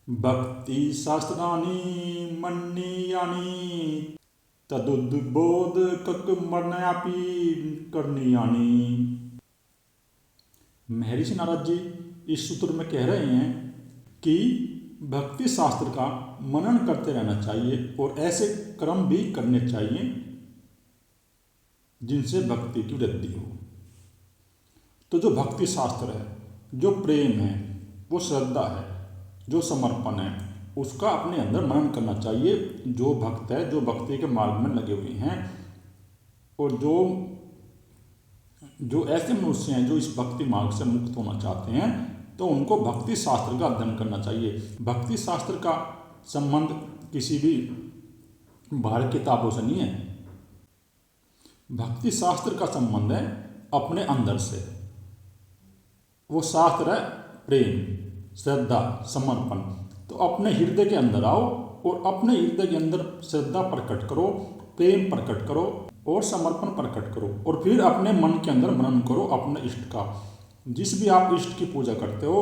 भक्ति शास्त्राणि मन्नीयानि तदुद्बोधकमर्णयापि करणीयानि। महर्षि नारद जी इस सूत्र में कह रहे हैं कि भक्ति शास्त्र का मनन करते रहना चाहिए और ऐसे कर्म भी करने चाहिए जिनसे भक्ति की वृद्धि हो। तो जो भक्ति शास्त्र है, जो प्रेम है, वो श्रद्धा है, जो समर्पण है, उसका अपने अंदर मनन करना चाहिए। जो भक्त है, जो भक्ति के मार्ग में लगे हुए हैं और जो ऐसे मनुष्य हैं जो इस भक्ति मार्ग से मुक्त होना चाहते हैं, तो उनको भक्ति शास्त्र का अध्ययन करना चाहिए। भक्ति शास्त्र का संबंध किसी भी बाहर किताबों से नहीं है। भक्ति शास्त्र का संबंध है अपने अंदर से। वो शास्त्र है प्रेम, श्रद्धा, समर्पण। तो अपने हृदय के अंदर आओ और अपने हृदय के अंदर श्रद्धा प्रकट करो, प्रेम प्रकट करो और समर्पण प्रकट करो। और फिर अपने मन के अंदर मनन करो अपने इष्ट का। जिस भी आप इष्ट की पूजा करते हो,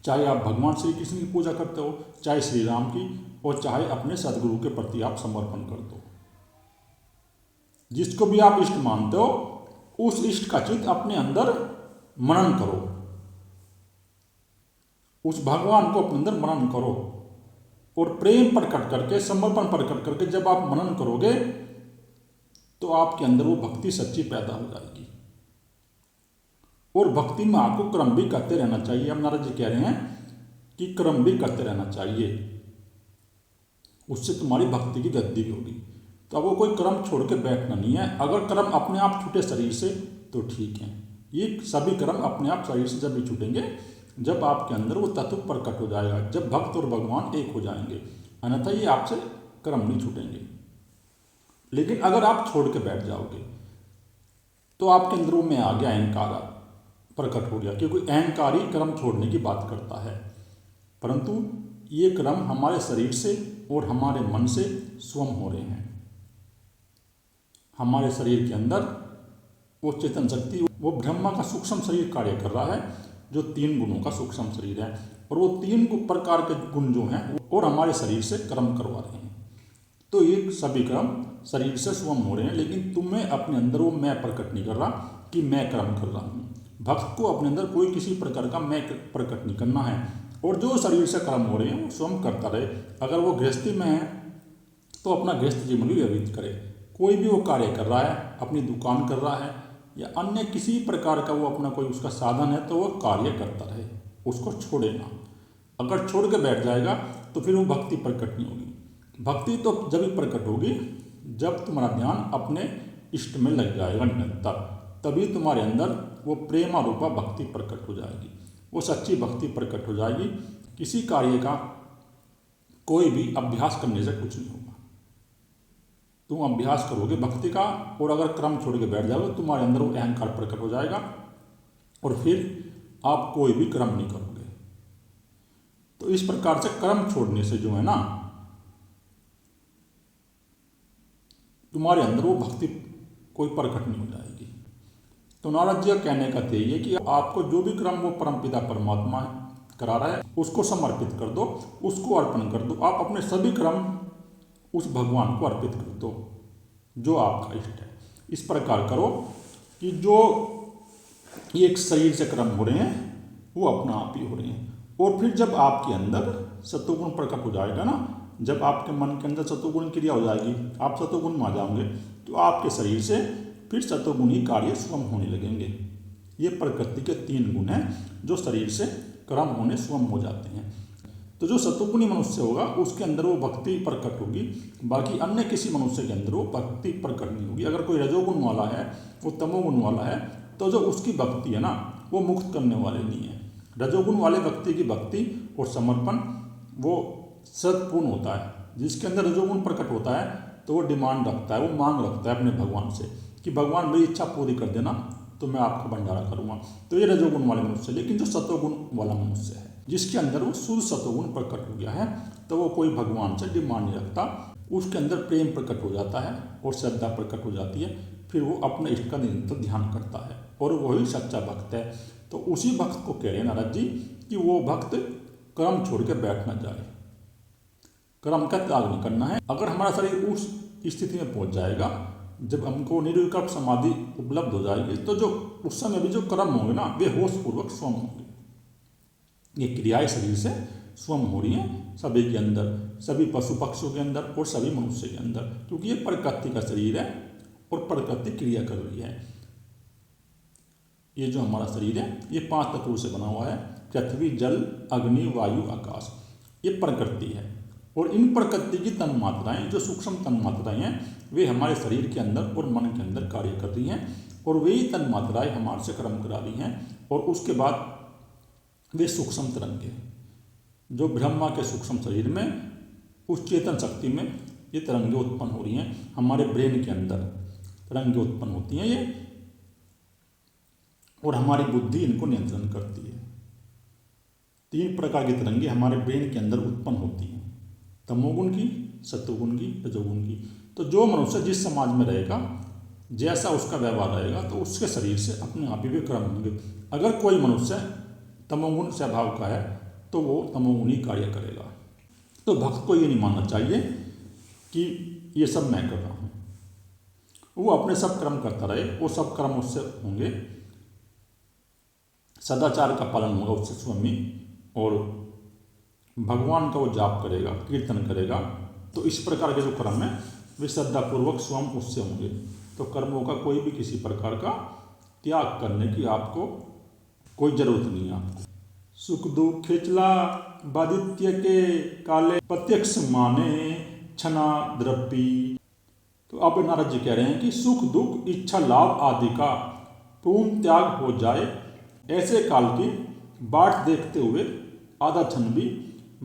चाहे आप भगवान श्री कृष्ण की पूजा करते हो, चाहे श्री राम की, और चाहे अपने सदगुरु के प्रति आप समर्पण कर दो। जिसको भी आप इष्ट मानते हो, उस इष्ट का चित्त अपने अंदर मनन करो, उस भगवान को अपने अंदर मनन करो और प्रेम प्रकट करके, समर्पण प्रकट करके जब आप मनन करोगे तो आपके अंदर वो भक्ति सच्ची पैदा हो जाएगी। और भक्ति में आपको कर्म भी करते रहना चाहिए। अब नारद जी कह रहे हैं कि कर्म भी करते रहना चाहिए, उससे तुम्हारी भक्ति की वृद्धि भी होगी। तो अब वो कोई कर्म छोड़ के बैठना नहीं है। अगर कर्म अपने आप छूटे शरीर से तो ठीक है। ये सभी कर्म अपने आप शरीर से जब भी छूटेंगे जब आपके अंदर वो तत्व प्रकट हो जाएगा, जब भक्त और भगवान एक हो जाएंगे, अन्यथा ये आपसे कर्म नहीं छूटेंगे। लेकिन अगर आप छोड़ के बैठ जाओगे तो आपके अंदर वो मैं आ गया, अहंकार प्रकट हो गया, क्योंकि अहंकार ही कर्म छोड़ने की बात करता है। परंतु ये कर्म हमारे शरीर से और हमारे मन से स्वयं हो रहे हैं। हमारे शरीर के अंदर वो चेतन शक्ति, वो ब्रह्मा का सूक्ष्म शरीर कार्य कर रहा है, जो 3 गुणों का सूक्ष्म शरीर है। और वो 3 प्रकार के गुण जो हैं और हमारे शरीर से कर्म करवा रहे हैं। तो ये सभी कर्म शरीर से स्वयं हो रहे हैं, लेकिन तुम्हें अपने अंदर वो मैं प्रकट नहीं कर रहा कि मैं कर्म कर रहा हूँ। भक्त को अपने अंदर कोई किसी प्रकार का मैं प्रकट नहीं करना है। और जो शरीर से कर्म हो रहे हैं वो स्वयं करता रहे। अगर वो गृहस्थी में है तो अपना गृहस्थ जीवन भी व्यतीत करे। कोई भी वो कार्य कर रहा है, अपनी दुकान कर रहा है या अन्य किसी प्रकार का वो अपना कोई उसका साधन है, तो वो कार्य करता रहे, उसको छोड़े ना। अगर छोड़ के बैठ जाएगा तो फिर वो भक्ति प्रकट नहीं होगी। भक्ति तो जब भी प्रकट होगी जब तुम्हारा ध्यान अपने इष्ट में लग जाएगा निरंतर, तभी तुम्हारे अंदर वो प्रेमा रूपा भक्ति प्रकट हो जाएगी, वो सच्ची भक्ति प्रकट हो जाएगी। किसी कार्य का कोई भी अभ्यास करने से कुछ नहीं होगा। तुम अभ्यास करोगे भक्ति का और अगर क्रम छोड़ के बैठ जाओगे तुम्हारे अंदर वो अहंकार प्रकट हो जाएगा और फिर आप कोई भी कर्म नहीं करोगे। तो इस प्रकार से कर्म छोड़ने से जो है ना, तुम्हारे अंदर वो भक्ति कोई प्रकट नहीं हो जाएगी। तो नारद जी का कहने का यही है कि आपको जो भी कर्म वो परमपिता परमात्मा करा रहा है उसको समर्पित कर दो, उसको अर्पण कर दो। आप अपने सभी कर्म उस भगवान को अर्पित कर दो जो आपका इष्ट है। इस प्रकार करो कि जो एक शरीर से कर्म हो रहे हैं वो अपना आप ही हो रहे हैं। और फिर जब आपके अंदर सत्वगुण प्रकट हो जाएगा ना, जब आपके मन के अंदर सत्वगुण क्रिया हो जाएगी, आप सत्वगुण में आ जाओगे, तो आपके शरीर से फिर सत्वगुणी कार्य स्वयं होने लगेंगे। ये प्रकृति के 3 गुण हैं जो शरीर से कर्म होने स्वयं हो जाते हैं। तो जो सत्वगुणी मनुष्य होगा उसके अंदर वो भक्ति प्रकट होगी, बाकी अन्य किसी मनुष्य के अंदर वो भक्ति प्रकट नहीं होगी। अगर कोई रजोगुण वाला है, वो तमोगुण वाला है, तो जो उसकी भक्ति है ना वो मुक्त करने वाले नहीं है। रजोगुण वाले व्यक्ति की भक्ति और समर्पण वो सदपूर्ण होता है। जिसके अंदर रजोगुण प्रकट होता है तो वो डिमांड रखता है, वो मांग रखता है अपने भगवान से कि भगवान मेरी इच्छा पूरी कर देना तो मैं आपका भंडारा करूँगा। तो ये रजोगुण वाले मनुष्य। लेकिन जो सत्वगुण वाला मनुष्य है जिसके अंदर वो शुद्ध सत्वगुण प्रकट हो गया है, तो वो कोई भगवान से डिमांड नहीं रखता, उसके अंदर प्रेम प्रकट हो जाता है और श्रद्धा प्रकट हो जाती है। फिर वो अपने इष्ट का निरंतर ध्यान करता है और वही सच्चा भक्त है। तो उसी भक्त को कह रहे हैं नारद जी कि वो भक्त कर्म छोड़ के बैठ ना जाए, कर्म का त्याग नहीं करना है। अगर हमारा शरीर उस स्थिति में पहुंच जाएगा जब हमको निर्विकल्प समाधि उपलब्ध हो जाएगी, तो जो उस समय भी जो कर्म होंगे ना वे होशपूर्वक स्वयं होंगे। ये क्रियाएं शरीर से स्वयं हो रही हैं सभी के अंदर, सभी पशु पक्षियों के अंदर और सभी मनुष्य के अंदर, क्योंकि ये प्रकृति का शरीर है और प्रकृति क्रिया कर रही है। ये जो हमारा शरीर है ये 5 तत्वों से बना हुआ है, पृथ्वी, जल, अग्नि, वायु, आकाश। ये प्रकृति है और इन प्रकृति की तन मात्राएं, जो सूक्ष्म तन मात्राएं हैं, वे हमारे शरीर के अंदर और मन के अंदर कार्य कर रही हैं और वही तन मात्राएं हमारे से कर्म करा रही हैं। और उसके बाद वे सूक्ष्म तरंगे जो ब्रह्मा के सूक्ष्म शरीर में, उस चेतन शक्ति में ये तरंगे उत्पन्न हो रही हैं। हमारे ब्रेन के अंदर तरंगे उत्पन्न होती हैं ये, और हमारी बुद्धि इनको नियंत्रण करती है। 3 प्रकार की तरंगे हमारे ब्रेन के अंदर उत्पन्न होती हैं, तमोगुण की, सत्वगुण की, रजोगुण की। तो जो मनुष्य जिस समाज में रहेगा, जैसा उसका व्यवहार रहेगा, तो उसके शरीर से अपने आप ही वे कर्म होंगे। अगर कोई मनुष्य तमोगुण स्वभाव का है तो वो तमोगुणी कार्य करेगा। तो भक्त को ये नहीं मानना चाहिए कि ये सब मैं कर रहा हूँ, वो अपने सब कर्म करता रहे, वो सब कर्म उससे होंगे, सदाचार का पालन होगा उससे स्वयं ही, और भगवान का वो जाप करेगा, कीर्तन करेगा। तो इस प्रकार के जो कर्म है वे श्रद्धापूर्वक स्वयं उससे होंगे। तो कर्मों का कोई भी किसी प्रकार का त्याग करने की आपको कोई जरूरत नहीं है। आपको सुख दुख खेचला बादित्य के काले प्रत्यक्ष माने छना द्रव्य। तो अब नारद जी कह रहे हैं कि सुख दुख इच्छा लाभ आदि का पूर्ण त्याग हो जाए, ऐसे काल की बाट देखते हुए आधा क्षण भी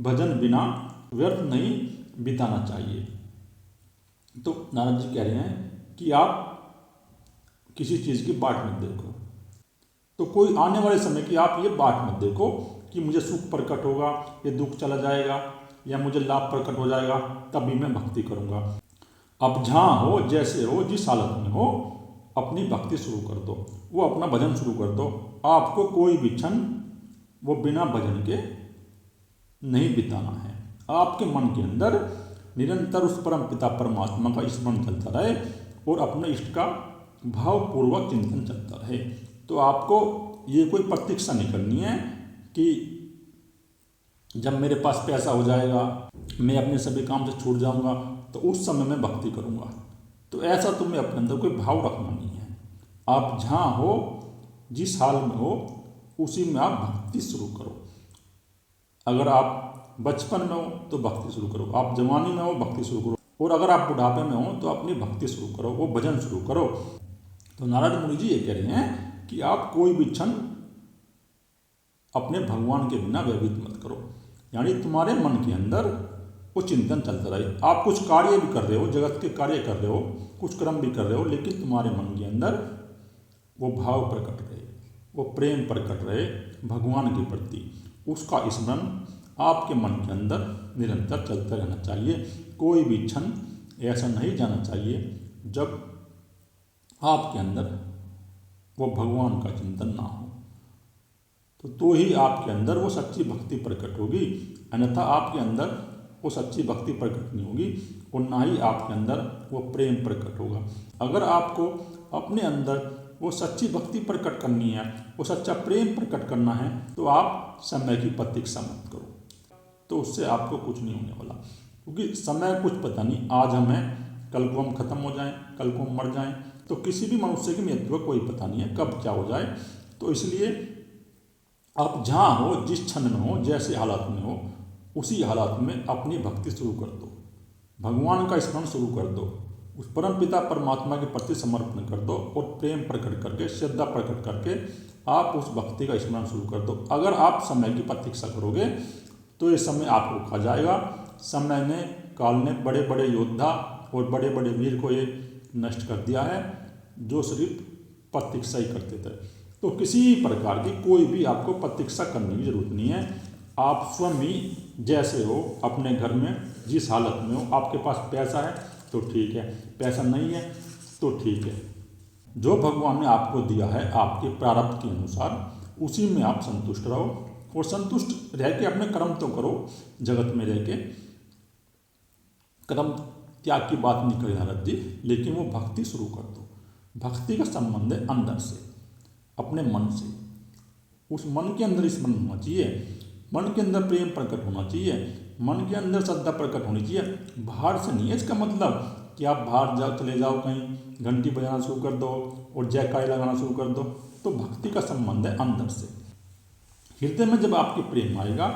भजन बिना व्यर्थ नहीं बिताना चाहिए। तो नारद जी कह रहे हैं कि आप किसी चीज़ की बाट मत देखो, तो कोई आने वाले समय की आप ये बाट मत देखो कि मुझे सुख प्रकट होगा, ये दुख चला जाएगा, या मुझे लाभ प्रकट हो जाएगा तभी मैं भक्ति करूँगा। अब जहाँ हो, जैसे हो, जिस हालत में हो, अपनी भक्ति शुरू कर दो, वो अपना भजन शुरू कर दो। आपको कोई भी क्षण वो बिना भजन के नहीं बिताना है। आपके मन के अंदर निरंतर उस परम पिता परमात्मा का स्मरण चलता रहे और अपने इष्ट का भावपूर्वक चिंतन चलता रहे। तो आपको ये कोई प्रतीक्षा नहीं करनी है कि जब मेरे पास पैसा हो जाएगा, मैं अपने सभी काम से छूट जाऊंगा, तो उस समय मैं भक्ति करूंगा। तो ऐसा तुम्हें अपने अंदर कोई भाव रखना नहीं है। आप जहाँ हो, जिस हाल में हो, उसी में आप भक्ति शुरू करो। अगर आप बचपन में हो तो भक्ति शुरू करो, आप जवानी में हो भक्ति शुरू करो, और अगर आप बुढ़ापे में हो तो अपनी भक्ति शुरू करो, वो भजन शुरू करो। तो नारद मुनि जी ये कह रहे हैं कि आप कोई भी क्षण अपने भगवान के बिना व्यतीत मत करो। यानी तुम्हारे मन के अंदर वो चिंतन चलता रहे। आप कुछ कार्य भी कर रहे हो, जगत के कार्य कर रहे हो, कुछ कर्म भी कर रहे हो, लेकिन तुम्हारे मन के अंदर वो भाव प्रकट रहे, वो प्रेम प्रकट रहे भगवान के प्रति। उसका स्मरण आपके मन के अंदर निरंतर चलता रहना चाहिए। कोई भी क्षण ऐसा नहीं जाना चाहिए जब आपके अंदर वो भगवान का चिंतन ना हो। तो ही आपके अंदर वो सच्ची भक्ति प्रकट होगी, अन्यथा आपके अंदर वो सच्ची भक्ति प्रकट नहीं होगी और ना ही आपके अंदर वो प्रेम प्रकट होगा। अगर आपको अपने अंदर वो सच्ची भक्ति प्रकट करनी है, वो सच्चा प्रेम प्रकट करना है, तो आप समय की प्रतीक्षा मत करो, तो उससे आपको कुछ नहीं होने वाला। क्योंकि समय कुछ पता नहीं, आज हम हैं, कल को हम खत्म हो जाएं, कल को हम मर जाएं। तो किसी भी मनुष्य की मृत्यु का कोई पता नहीं है कब क्या हो जाए। तो इसलिए आप जहाँ हो, जिस क्षण में हो, जैसे हालात में हो, उसी हालात में अपनी भक्ति शुरू कर दो, भगवान का स्मरण शुरू कर दो, उस परम पिता परमात्मा के प्रति समर्पण कर दो और प्रेम प्रकट करके, श्रद्धा प्रकट करके आप उस भक्ति का स्मरण शुरू कर दो। अगर आप समय की प्रतीक्षा करोगे तो ये समय आपको खा जाएगा। समय ने, काल ने बड़े बड़े योद्धा और बड़े बड़े वीर को ये नष्ट कर दिया है, जो सिर्फ प्रतीक्षा ही करते थे। तो किसी प्रकार की कोई भी आपको प्रतीक्षा करने की जरूरत नहीं है। आप स्वयं ही जैसे हो, अपने घर में जिस हालत में हो, आपके पास पैसा है तो ठीक है, पैसा नहीं है तो ठीक है, जो भगवान ने आपको दिया है आपके प्रारब्ध के अनुसार, उसी में आप संतुष्ट रहो और संतुष्ट रह के अपने कर्म तो करो, जगत में रह के कर्म त्याग की बात नहीं करी नारद जी, लेकिन वो भक्ति शुरू कर दो। भक्ति का संबंध है अंदर से, अपने मन से। उस मन के अंदर स्मरण होना चाहिए, मन के अंदर प्रेम प्रकट होना चाहिए, मन के अंदर श्रद्धा प्रकट होनी चाहिए। बाहर से नहीं है इसका मतलब कि आप बाहर जाओ, चले जाओ कहीं, घंटी बजाना शुरू कर दो और जयकारे लगाना शुरू कर दो। तो भक्ति का संबंध है अंदर से। हृदय में जब आपके प्रेम आएगा,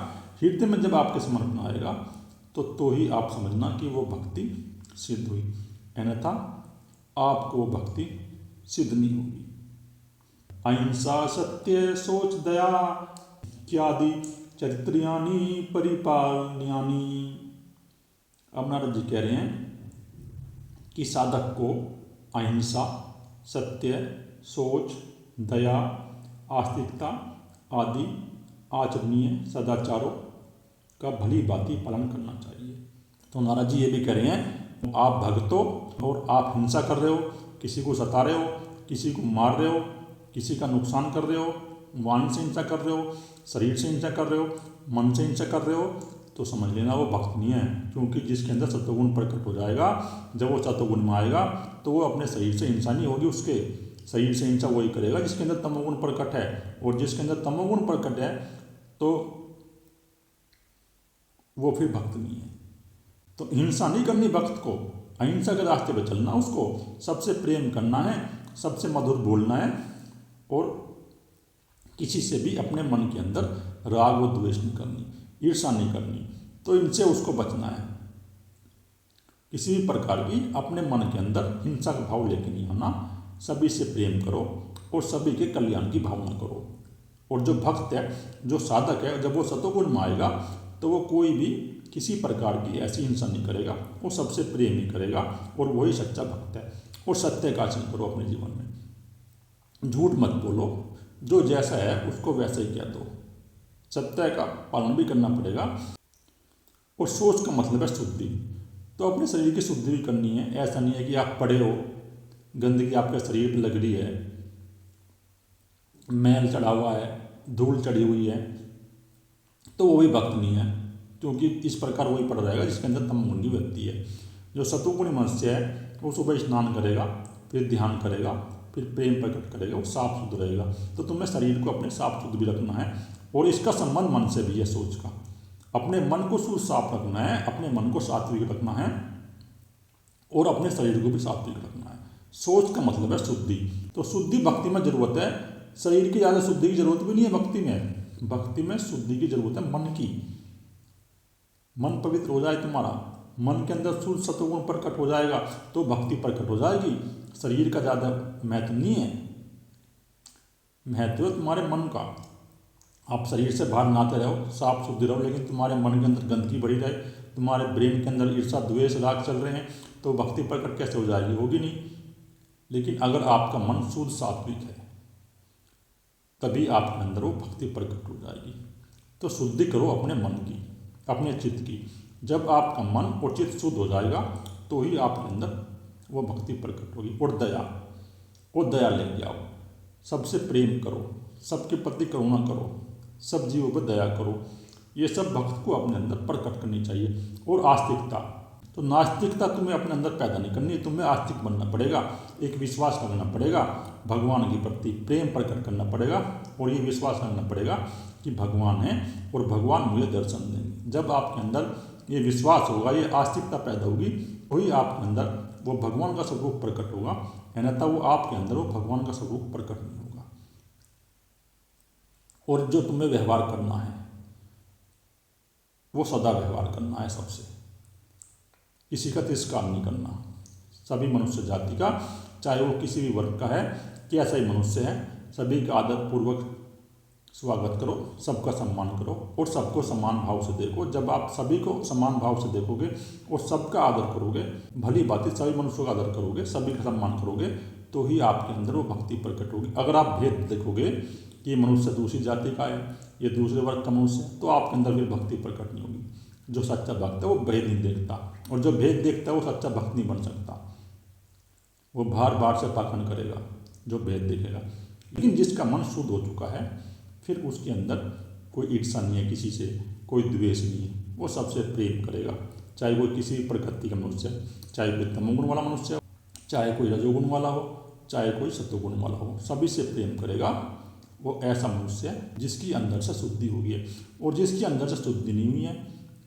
हृदय में जब आपके समर्पण आएगा, तो ही आप समझना कि वो भक्ति सिद्ध हुई, अन्यथा आपको वो भक्ति सिद्ध नहीं होगी। अहिंसा सत्य सोच दया इत्यादि चरित्र्यानि परिपालन्यानि। अब नारद जी कह रहे हैं कि साधक को अहिंसा, सत्य, सोच, दया, आस्तिकता आदि आचरणीय सदाचारों का भली भांति पालन करना चाहिए। तो नारद जी ये भी कह रहे हैं, आप भक्त हो और आप हिंसा कर रहे हो, किसी को सता रहे हो, किसी को मार रहे हो, किसी का नुकसान कर रहे हो, वाणी से हिंसा कर रहे हो, शरीर से हिंसा कर रहे हो, मन से हिंसा कर रहे हो, तो समझ लेना वो भक्त नहीं है। क्योंकि जिसके अंदर सत्वगुण प्रकट हो जाएगा, जब वो सत्वगुण में आएगा तो वो अपने शरीर से हिंसा नहीं होगी, उसके शरीर से हिंसा वही करेगा जिसके अंदर तमोगुण प्रकट है। और जिसके अंदर तमोगुण प्रकट है तो वो फिर भक्त नहीं है। तो हिंसा नहीं करनी भक्त को, अहिंसा के रास्ते पर चलना, उसको सबसे प्रेम करना है, सबसे मधुर बोलना है, और किसी से भी अपने मन के अंदर राग व द्वेष नहीं करनी, ईर्षा नहीं करनी। तो इनसे उसको बचना है। किसी भी प्रकार की अपने मन के अंदर हिंसा का भाव लेके नहीं आना, सभी से प्रेम करो और सभी के कल्याण की भावना करो। और जो भक्त है, जो साधक है, जब वो सतोगुण में आएगा तो वो कोई भी किसी प्रकार की ऐसी हिंसा नहीं करेगा, वो सबसे प्रेम ही करेगा, और वही सच्चा भक्त है। और सत्य का आचरण करो अपने जीवन में, झूठ मत बोलो, जो जैसा है उसको वैसे ही कह दो, सत्य का पालन भी करना पड़ेगा। और सोच का मतलब है शुद्धि। तो अपने शरीर की शुद्धि भी करनी है। ऐसा नहीं है कि आप पड़े हो, गंदगी आपके शरीर पर लग रही है, मैल चढ़ा हुआ है, धूल चढ़ी हुई है, तो वो भी भक्त नहीं है। क्योंकि इस प्रकार वही पड़ रहेगा जिसके अंदर तमोगुणी व्यक्ति है। जो सतोगुणी मनुष्य है वो सुबह स्नान करेगा, फिर ध्यान करेगा, फिर प्रेम प्रकट करेगा, वो साफ शुद्ध रहेगा। तो तुम्हें शरीर को अपने साफ शुद्ध भी रखना है, और इसका संबंध मन से भी है, सोच का। अपने मन को शुद्ध साफ रखना है, अपने मन को सात्विक रखना है, और अपने शरीर को भी सात्विक रखना है। सोच का मतलब है शुद्धि। तो शुद्धि भक्ति में जरूरत है, शरीर की ज़्यादा शुद्धि की जरूरत भी नहीं है भक्ति में। भक्ति में शुद्धि की जरूरत है मन की। मन पवित्र हो जाए तुम्हारा, मन के अंदर शुद्ध सत्वगुण प्रकट हो जाएगा तो भक्ति प्रकट हो जाएगी। शरीर का ज़्यादा महत्व नहीं है, महत्व है तुम्हारे मन का। आप शरीर से बाहर नहाते रहो, साफ शुद्ध रहो, लेकिन तुम्हारे मन के अंदर गंदगी बढ़ी रहे, तुम्हारे ब्रेन के अंदर ईर्षा द्वेष राग चल रहे हैं, तो भक्ति प्रकट कैसे हो जाएगी? होगी नहीं। लेकिन अगर आपका मन शुद्ध सात्विक है, तभी आपके अंदर वो भक्ति प्रकट हो जाएगी। तो शुद्धि करो अपने मन की, अपने चित्त की। जब आपका मन और चित्त शुद्ध हो जाएगा तो ही आपके अंदर वो भक्ति प्रकट होगी। और दया लेके आओ, सबसे प्रेम करो, सबके प्रति करुणा करो, सब जीवों पर दया करो। ये सब भक्त को अपने अंदर प्रकट करनी चाहिए। और आस्तिकता, तो नास्तिकता तुम्हें अपने अंदर पैदा नहीं करनी, तुम्हें आस्तिक बनना पड़ेगा। एक विश्वास करना पड़ेगा, भगवान के प्रति प्रेम प्रकट करना पड़ेगा, और ये विश्वास करना पड़ेगा कि भगवान है और भगवान मुझे दर्शन देंगे। जब आपके अंदर ये विश्वास होगा, ये आस्तिकता पैदा होगी, वही आपके अंदर वो भगवान का स्वरूप प्रकट होगा, अन्यथा वो आपके अंदर वो भगवान का स्वरूप प्रकट नहीं होगा। और जो तुम्हें व्यवहार करना है वो सदा व्यवहार करना है सबसे, किसी का तिरस्कार नहीं करना। सभी मनुष्य जाति का, चाहे वो किसी भी वर्ग का है, कैसा ही मनुष्य है, सभी का आदर पूर्वक स्वागत करो, सबका सम्मान करो और सबको समान भाव से देखो। जब आप सभी को समान भाव से देखोगे और सबका आदर करोगे, भली बात सभी मनुष्यों का आदर करोगे, सभी का सम्मान करोगे, तो ही आपके अंदर वो भक्ति प्रकट होगी। अगर आप भेद देखोगे कि ये मनुष्य दूसरी जाति का है, ये दूसरे वर्ग का मनुष्य है, तो आपके अंदर फिर भक्ति प्रकट नहीं होगी। जो सच्चा भक्त है वो भेद नहीं देखता, और जो भेद देखता है वो सच्चा भक्त नहीं बन सकता। वो बार बार से पाखंड करेगा जो भेद देखेगा। लेकिन जिसका मन शुद्ध हो चुका है, फिर उसके अंदर कोई ईर्ष्या नहीं है किसी से, कोई द्वेष नहीं है, वो सबसे प्रेम करेगा। चाहे वो किसी भी प्रकृति का मनुष्य है, चाहे कोई तमोगुण वाला मनुष्य हो, चाहे कोई रजोगुण वाला हो, चाहे कोई सत्वगुण वाला हो, सभी से प्रेम करेगा। वो ऐसा मनुष्य है जिसकी अंदर से शुद्धि हुई है। और जिसकी अंदर से शुद्धि नहीं हुई है,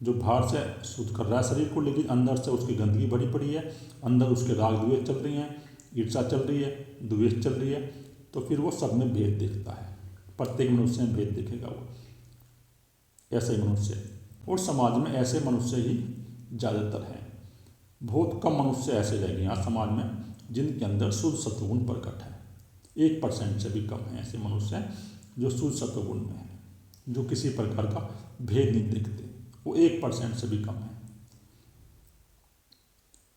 जो बाहर से शुद्ध कर रहा है शरीर को, लेकिन अंदर से उसकी गंदगी भरी पड़ी है, अंदर उसके राग द्वेष चल रही हैं, ईर्ष्या चल रही है, द्वेष चल रही है, तो फिर वो सब में भेद देखता है। प्रत्येक मनुष्य में भेद देखेगा वो, ऐसे ही मनुष्य। और समाज में ऐसे मनुष्य ही ज़्यादातर हैं। बहुत कम मनुष्य ऐसे रह गए आज समाज में जिनके अंदर शुद्ध सत्वगुण प्रकट है। 1% से भी कम है ऐसे मनुष्य जो शुद्ध सत्वगुण में है, जो किसी प्रकार का भेद नहीं देखते, वो 1% से भी कम है।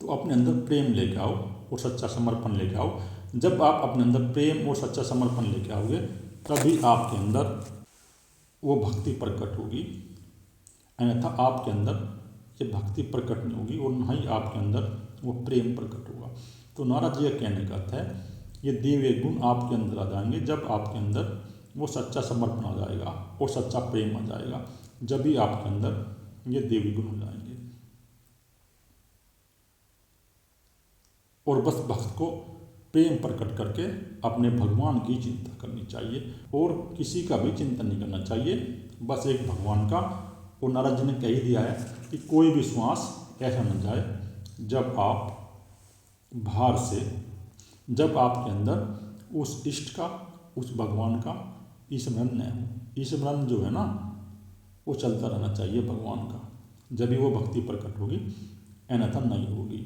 तो अपने अंदर प्रेम लेके आओ और सच्चा समर्पण लेके आओ। जब आप अपने अंदर प्रेम और सच्चा समर्पण लेके आओगे, तभी आपके अंदर वो भक्ति प्रकट होगी। अन्यथा आपके अंदर ये भक्ति प्रकट नहीं होगी और न ही आपके अंदर वो प्रेम प्रकट होगा। तो नारद जी का कहने का अर्थ है, ये दिव्य गुण आपके अंदर आ जाएंगे जब आपके अंदर वो सच्चा समर्पण आ जाएगा और सच्चा प्रेम आ जाएगा। जब भी आपके अंदर ये दिव्य गुण हो जाएंगे। और बस भक्त को प्रेम प्रकट करके अपने भगवान की चिंता करनी चाहिए और किसी का भी चिंतन नहीं करना चाहिए, बस एक भगवान का। और नारद जी ने कह ही दिया है कि कोई भी श्वास ऐसा न जाए जब आप बाहर से, जब आपके अंदर उस इष्ट का, उस भगवान का स्मरण न हो। स्मरण जो है ना, वो चलता रहना चाहिए भगवान का, जब भी वो भक्ति प्रकट होगी, अन्यथा नहीं होगी।